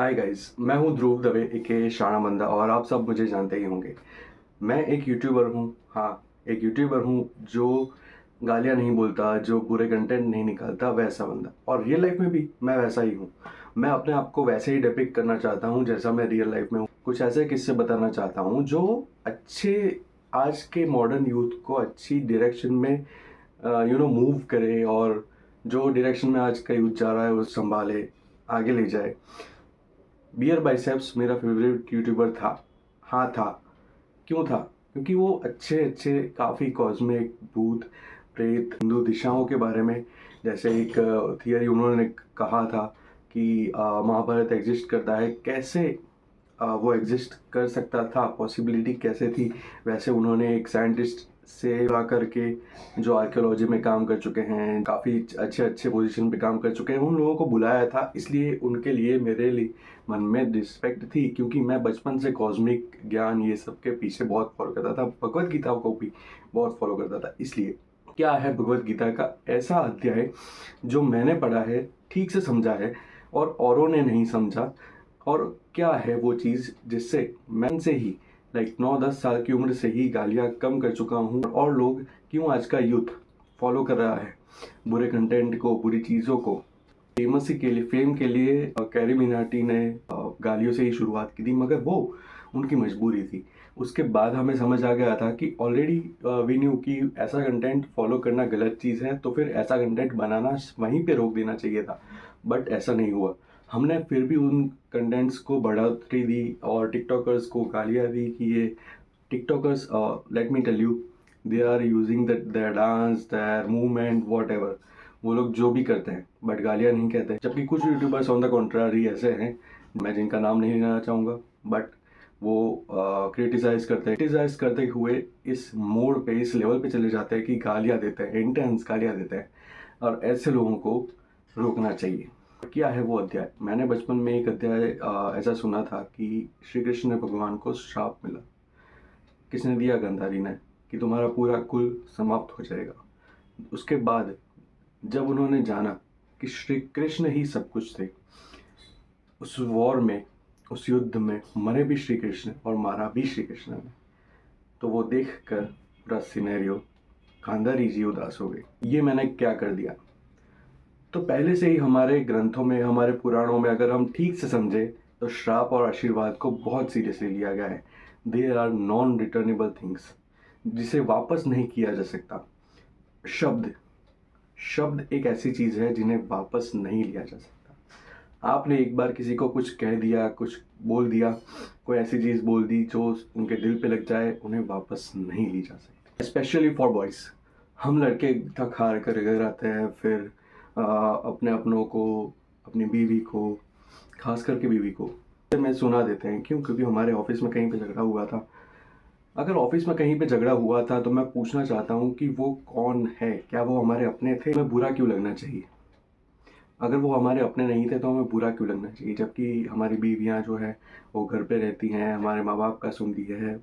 Hi guys, मैं हूँ ध्रुव दवे एके शाना बंदा और आप सब मुझे जानते ही होंगे। मैं एक यूट्यूबर हूँ। हाँ, एक यूट्यूबर हूँ जो गालियाँ नहीं बोलता, जो बुरे कंटेंट नहीं निकालता, वैसा बंदा। और रियल लाइफ में भी मैं वैसा ही हूँ। मैं अपने आप को वैसे ही डिपिक्ट करना चाहता हूँ जैसा मैं रियल लाइफ में हूँ। कुछ ऐसे किस्से बताना चाहता हूँ जो अच्छे आज के मॉडर्न यूथ को अच्छी डायरेक्शन में मूव करे, और जो डायरेक्शन में आज का यूथ जा रहा है वो संभाले, आगे ले जाए। बियर बाइसेप्स मेरा फेवरेट यूट्यूबर था। हाँ था। क्यों था? क्योंकि वो अच्छे अच्छे काफ़ी कॉस्मिक भूत प्रेत हिंदू दिशाओं के बारे में, जैसे एक थियरी उन्होंने कहा था कि महाभारत एग्जिस्ट करता है, कैसे वो एग्जिस्ट कर सकता था, पॉसिबिलिटी कैसे थी। वैसे उन्होंने एक साइंटिस्ट से ला करके जो आर्कियोलॉजी में काम कर चुके हैं, काफ़ी अच्छे अच्छे पोजीशन पे काम कर चुके हैं, उन लोगों को बुलाया था। इसलिए उनके लिए मेरे लिए मन में रिस्पेक्ट थी, क्योंकि मैं बचपन से कॉस्मिक ज्ञान ये सब के पीछे बहुत फॉलो करता था, भगवत गीता को भी बहुत फॉलो करता था। इसलिए क्या है भगवत गीता का ऐसा अध्याय जो मैंने पढ़ा है, ठीक से समझा है और औरों ने नहीं समझा, और क्या है वो चीज़ जिससे मैं से ही 9-10 साल की उम्र से ही गालियाँ कम कर चुका हूँ, और लोग क्यों आज का यूथ फॉलो कर रहा है बुरे कंटेंट को, बुरी चीज़ों को। फेम के लिए कैरी मिनाटी ने गालियों से ही शुरुआत की थी, मगर वो उनकी मजबूरी थी। उसके बाद हमें समझ आ गया था कि ऑलरेडी वी न्यू कि ऐसा कंटेंट फॉलो करना गलत चीज़ है, तो फिर ऐसा कंटेंट बनाना वहीं पे रोक देना चाहिए था। बट ऐसा नहीं हुआ। हमने फिर भी उन कंटेंट्स को बढ़ोतरी दी और टिकटॉकर्स को गालियाँ दी कि ये TikTokers, let me tell you, they are using the dance, their movement, whatever. वो लोग जो भी करते हैं बट गालियाँ नहीं कहते। जबकि कुछ यूट्यूबर्स ऑन द कॉन्ट्रारी ऐसे हैं, मैं जिनका नाम नहीं लेना चाहूँगा, बट वो क्रिटिसाइज करते हुए इस मोड़ पे, इस लेवल पे चले जाते हैं कि गालियाँ देते हैं, इंटेंस गालियाँ देते हैं। और ऐसे लोगों को रोकना चाहिए। क्या है वो अध्याय? मैंने बचपन में एक अध्याय ऐसा सुना था कि श्री कृष्ण भगवान को श्राप मिला। किसने दिया? गांधारी ने, कि तुम्हारा पूरा कुल समाप्त हो जाएगा। उसके बाद जब उन्होंने जाना कि श्री कृष्ण ही सब कुछ थे, उस वॉर में, उस युद्ध में मरे भी श्री कृष्ण और मारा भी श्री कृष्ण ने, तो वो देख कर पूरा सिनेरियो, गांधारी जी उदास हो गई। ये मैंने क्या कर दिया? तो पहले से ही हमारे ग्रंथों में, हमारे पुराणों में अगर हम ठीक से समझे तो श्राप और आशीर्वाद को बहुत सीरियसली लिया गया है। There are non returnable things, जिसे वापस नहीं किया जा सकता। शब्द शब्द एक ऐसी चीज़ है जिन्हें वापस नहीं लिया जा सकता। आपने एक बार किसी को कुछ कह दिया, कुछ बोल दिया, कोई ऐसी चीज़ बोल दी जो उनके दिल पे लग जाए, उन्हें वापस नहीं ली जा सकती। Specially for boys. हम लड़के थक हार कर घर आते हैं, फिर अपने अपनों को, अपनी बीवी को, खास करके बीवी को में सुना देते हैं। क्यों? क्योंकि हमारे ऑफिस में कहीं पे झगड़ा हुआ था। अगर ऑफिस में कहीं पे झगड़ा हुआ था तो मैं पूछना चाहता हूँ कि वो कौन है? क्या वो हमारे अपने थे? हमें बुरा क्यों लगना चाहिए? अगर वो हमारे अपने नहीं थे तो हमें बुरा क्यों लगना चाहिए? जबकि हमारी बीवियाँ जो है वो घर पे रहती हैं, हमारे माँ बाप का सुनती है,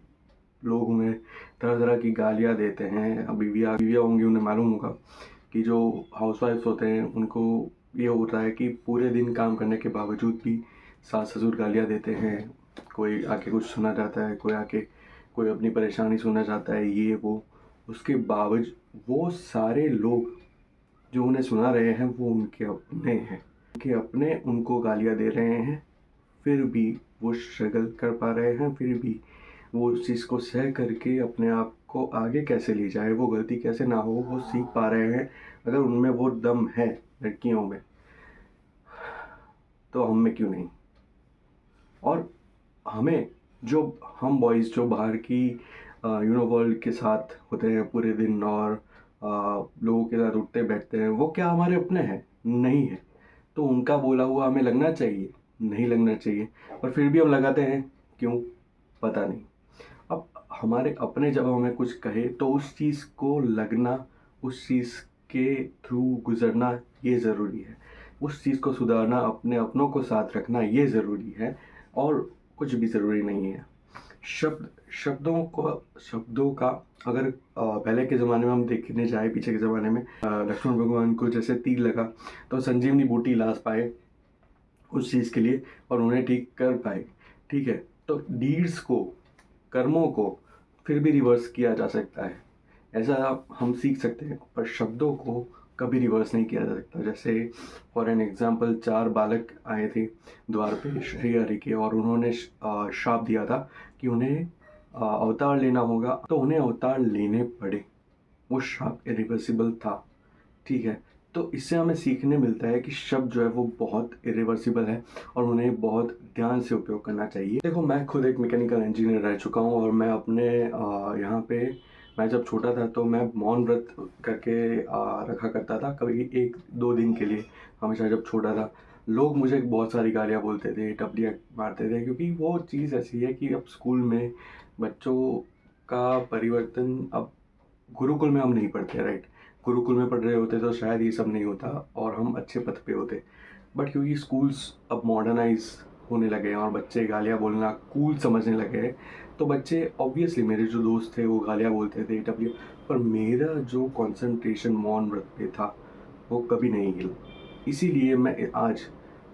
लोग उन्हें तरह तरह की गालियाँ देते हैं। अब बीवियाँ बीवियाँ होंगी, उन्हें मालूम होगा कि जो हाउसवाइफ्स होते हैं उनको ये होता है कि पूरे दिन काम करने के बावजूद भी सास ससुर गालियाँ देते हैं। कोई आके कुछ सुना चाहता है, कोई आके कोई अपनी परेशानी सुनना चाहता है, ये वो। उसके बावजूद वो सारे लोग जो उन्हें सुना रहे हैं वो उनके अपने हैं, उनके अपने उनको गालियाँ दे रहे हैं, फिर भी वो स्ट्रगल कर पा रहे हैं, फिर भी वो उस चीज़ को सह करके अपने आप को आगे कैसे ले जाए, वो गलती कैसे ना हो, वो सीख पा रहे हैं। अगर उनमें वो दम है, लड़कियों में, तो हम में क्यों नहीं? और हमें, जो हम बॉयज़ जो बाहर की वर्ल्ड के साथ होते हैं पूरे दिन, और लोगों के साथ उठते बैठते हैं, वो क्या हमारे अपने हैं? नहीं है। तो उनका बोला हुआ हमें लगना चाहिए? नहीं लगना चाहिए। और फिर भी हम लगाते हैं। क्यों? पता नहीं। अब हमारे अपने जब हमें कुछ कहे तो उस चीज़ को लगना, उस चीज़ के थ्रू गुजरना, ये ज़रूरी है। उस चीज़ को सुधारना, अपने अपनों को साथ रखना, ये ज़रूरी है, और कुछ भी ज़रूरी नहीं है। शब्द शब्दों का अगर पहले के ज़माने में हम देखने जाए, पीछे के ज़माने में लक्ष्मण भगवान को जैसे तीर लगा तो संजीवनी बूटी लाज पाए, उस चीज़ के लिए और उन्हें ठीक कर पाए। ठीक है, तो डीड्स को, कर्मों को फिर भी रिवर्स किया जा सकता है, ऐसा हम सीख सकते हैं, पर शब्दों को कभी रिवर्स नहीं किया जा सकता। जैसे फॉर एन एग्जांपल 4 बालक आए थे द्वार पे श्री हरि के, और उन्होंने श्राप दिया था कि उन्हें अवतार लेना होगा, तो उन्हें अवतार लेने पड़े। वो श्राप इरिवर्सिबल था। ठीक है, तो इससे हमें सीखने मिलता है कि शब्द जो है वो बहुत इरिवर्सिबल है और उन्हें बहुत ध्यान से उपयोग करना चाहिए। देखो, मैं खुद एक मैकेनिकल इंजीनियर रह चुका हूँ, और मैं अपने यहाँ पे, मैं जब छोटा था तो मैं मौन व्रत करके रखा करता था, कभी 1-2 दिन के लिए। हमेशा जब छोटा था, लोग मुझे बहुत सारी गालियाँ बोलते थे, टपलियाँ मारते थे, क्योंकि वो चीज़ ऐसी है कि अब स्कूल में बच्चों का परिवर्तन, अब गुरुकुल में हम नहीं पढ़ते, राइट? गुरुकुल में पढ़ रहे होते तो शायद ये सब नहीं होता और हम अच्छे पथ पे होते। बट क्योंकि स्कूल्स अब मॉडर्नाइज होने लगे हैं और बच्चे गालियाँ बोलना कूल समझने लगे हैं, तो बच्चे ऑब्वियसली, मेरे जो दोस्त थे वो गालियाँ बोलते थे, डब्ल्यू, पर मेरा जो कंसंट्रेशन मौन व्रत पे था वो कभी नहीं हिला। इसीलिए मैं आज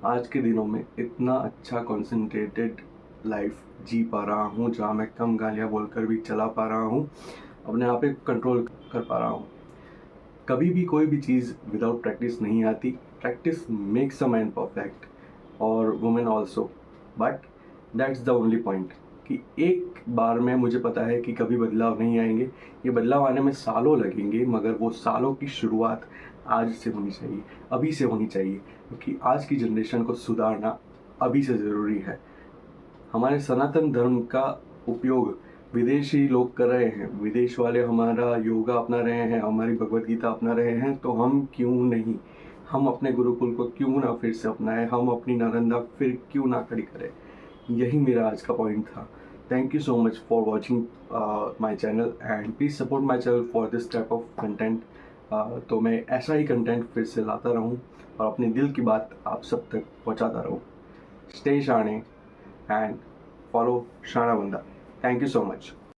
आज के दिनों में इतना अच्छा कंसंट्रेटेड लाइफ जी पा रहा हूँ, जहाँ मैं कम गालियाँ बोलकर भी चला पा रहा हूँ, अपने आप पे कंट्रोल कर पा रहा हूँ। कभी भी कोई भी चीज़ विदाउट प्रैक्टिस नहीं आती। Practice makes a man perfect, और women also. But that's the only point, कि एक बार में मुझे पता है कि कभी बदलाव नहीं आएंगे, ये बदलाव आने में सालों लगेंगे, मगर वो सालों की शुरुआत आज से होनी चाहिए, अभी से होनी चाहिए, क्योंकि आज की जनरेशन को सुधारना अभी से ज़रूरी है। हमारे सनातन धर्म का उपयोग विदेशी लोग कर रहे हैं, विदेश वाले हमारा योगा अपना रहे हैं, हमारी भगवत गीता अपना रहे हैं, तो हम क्यों नहीं? हम अपने गुरुकुल को क्यों ना फिर से अपनाएं? हम अपनी नालंदा फिर क्यों ना खड़ी करें? यही मेरा आज का पॉइंट था। Thank you so much for watching my channel, and please support my channel for this type of content. तो मैं ऐसा ही कंटेंट फिर से लाता रहूँ और अपने दिल की बात आप सब तक पहुँचाता रहूँ। स्टे शाणे and follow Shana Banda. Thank you so much.